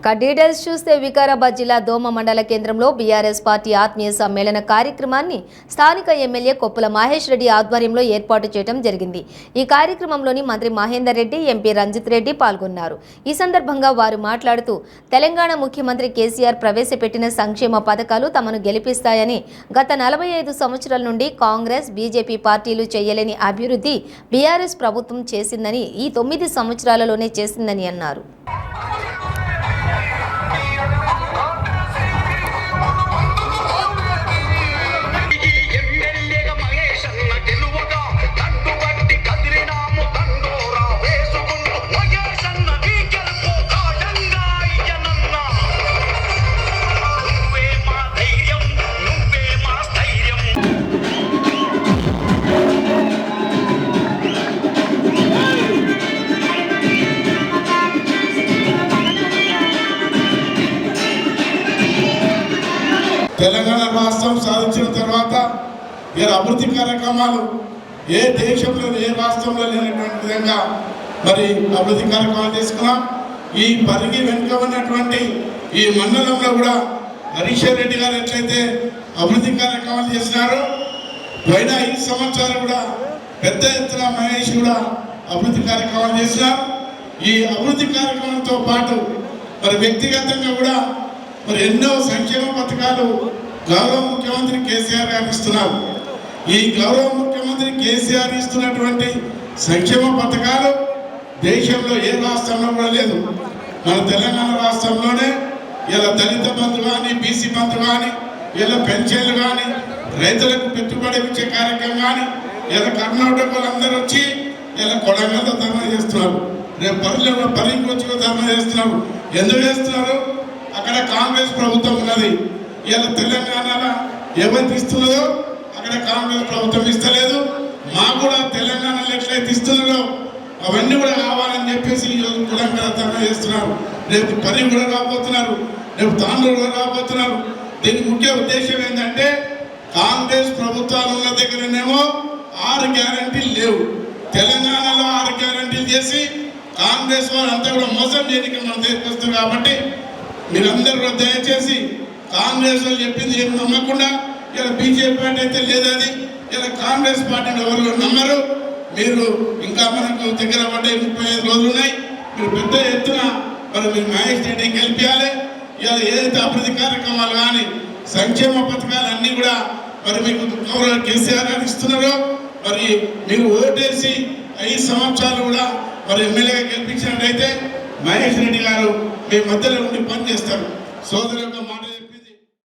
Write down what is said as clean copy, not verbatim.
Details చూస్తే వికారాబాద్ జిల్లా దోమ మండల కేంద్రంలో బీఆర్ఎస్ పార్టీ ఆత్మీయ సమ్మేళన కార్యక్రమాన్ని స్థానిక ఎమ్మెల్యే కొప్పుల మహేష్ రెడ్డి ఆధ్వర్యంలో ఏర్పాటు చేయడం జరిగింది. ఈ కార్యక్రమంలోని మంత్రి మహేందర్ రెడ్డి, ఎంపీ రంజిత్ రెడ్డి పాల్గొన్నారు. ఈ సందర్భంగా వారు మాట్లాడుతూ తెలంగాణ ముఖ్యమంత్రి కేసీఆర్ ప్రవేశపెట్టిన సంక్షేమ పథకాలు తమను గెలిపిస్తాయని, గత 45 సంవత్సరాల నుండి కాంగ్రెస్, బీజేపీ పార్టీలు చేయలేని అభివృద్ధి బీఆర్ఎస్ ప్రభుత్వం చేసిందని, ఈ 9 సంవత్సరాలలోనే చేసిందని అన్నారు. తెలంగాణ రాష్ట్రం సాధించిన తర్వాత అభివృద్ధి కార్యక్రమాలు ఏ దేశంలో ఏ రాష్ట్రంలో లేనటువంటి విధంగా మరి అభివృద్ధి కార్యక్రమాలు తీసుకున్నాం. ఈ పరిగి వెనుక ఉన్నటువంటి ఈ మండలంలో కూడా హరీష్ రెడ్డి గారు ఎట్లయితే అభివృద్ధి కార్యక్రమాలు చేసినారో, పోయిన 5 సంవత్సరాలు కూడా పెద్ద ఎత్తున మహేష్ కూడా అభివృద్ధి కార్యక్రమాలు చేసినారు. ఈ అభివృద్ధి కార్యక్రమంతో పాటు మరి వ్యక్తిగతంగా కూడా మరి ఎన్నో సంక్షేమ పథకాలు గౌరవ ముఖ్యమంత్రి కేసీఆర్ గారు ఇస్తున్నారు. ఈ గౌరవ ముఖ్యమంత్రి కేసీఆర్ ఇస్తున్నటువంటి సంక్షేమ పథకాలు దేశంలో ఏ రాష్ట్రంలో కూడా లేదు. మన తెలంగాణ రాష్ట్రంలోనే ఇలా దళిత బంధు కానీ, బీసీ బంధు కానీ, ఇలా పెన్షన్లు కానీ, రైతులకు పెట్టుబడి ఇచ్చే కార్యక్రమం కానీ, ఇలా కర్ణాటక వాళ్ళందరూ వచ్చి ఇలా కొడంగల్లో ధర్నా చేస్తున్నారు. రేపు పరిగి వచ్చి ధర్నా చేస్తున్నారు. ఎందుకు చేస్తున్నారు? అక్కడ కాంగ్రెస్ ప్రభుత్వం ఉన్నది. ఇలా తెలంగాణలో ఎవరికి ఇస్తున్నదో అక్కడ కాంగ్రెస్ ప్రభుత్వం ఇస్తలేదు. మాకు కూడా తెలంగాణలో ఎట్లయితే ఇస్తున్నారో అవన్నీ కూడా కావాలని చెప్పేసి కూడా ధర్నా చేస్తున్నారు. రేపు పని కూడా రాబోతున్నారు, రేపు తాండూరు కూడా రాబోతున్నారు. దీని ముఖ్య ఉద్దేశం ఏంటంటే, కాంగ్రెస్ ప్రభుత్వాలు ఉన్న దగ్గరనేమో 6 గ్యారంటీలు లేవు. తెలంగాణలో 6 గ్యారంటీలు చేసి కాంగ్రెస్ వారు అంతా కూడా మోసం చేయడానికి మనం తీసుకొస్తారు. కాబట్టి మీరందరూ కూడా దయచేసి కాంగ్రెస్ వాళ్ళు చెప్పింది ఏం నమ్మకుండా, ఇలా బీజేపీ పార్టీ అయితే లేదది, ఇలా కాంగ్రెస్ పార్టీని ఎవరు నమ్మరు. మీరు ఇంకా మనకు దగ్గర పడ్డే 35 రోజులు ఉన్నాయి. మీరు పెద్ద ఎత్తున మరి మీరు మహేష్ రెడ్డిని గెలిపించాలి. ఇలా ఏదైతే అభివృద్ధి కార్యక్రమాలు కానీ, సంక్షేమ పథకాలు అన్నీ కూడా మరి మీకు గౌరవ కేసీఆర్ గారు ఇస్తున్నారో, మరి మీరు ఓటేసి 5 సంవత్సరాలు కూడా మరి ఎమ్మెల్యేగా గెలిపించినట్టయితే మహేష్ రెడ్డి గారు మీ మధ్యలో ఉండి పనిచేస్తారు. సోదరు యొక్క మాట చెప్పింది.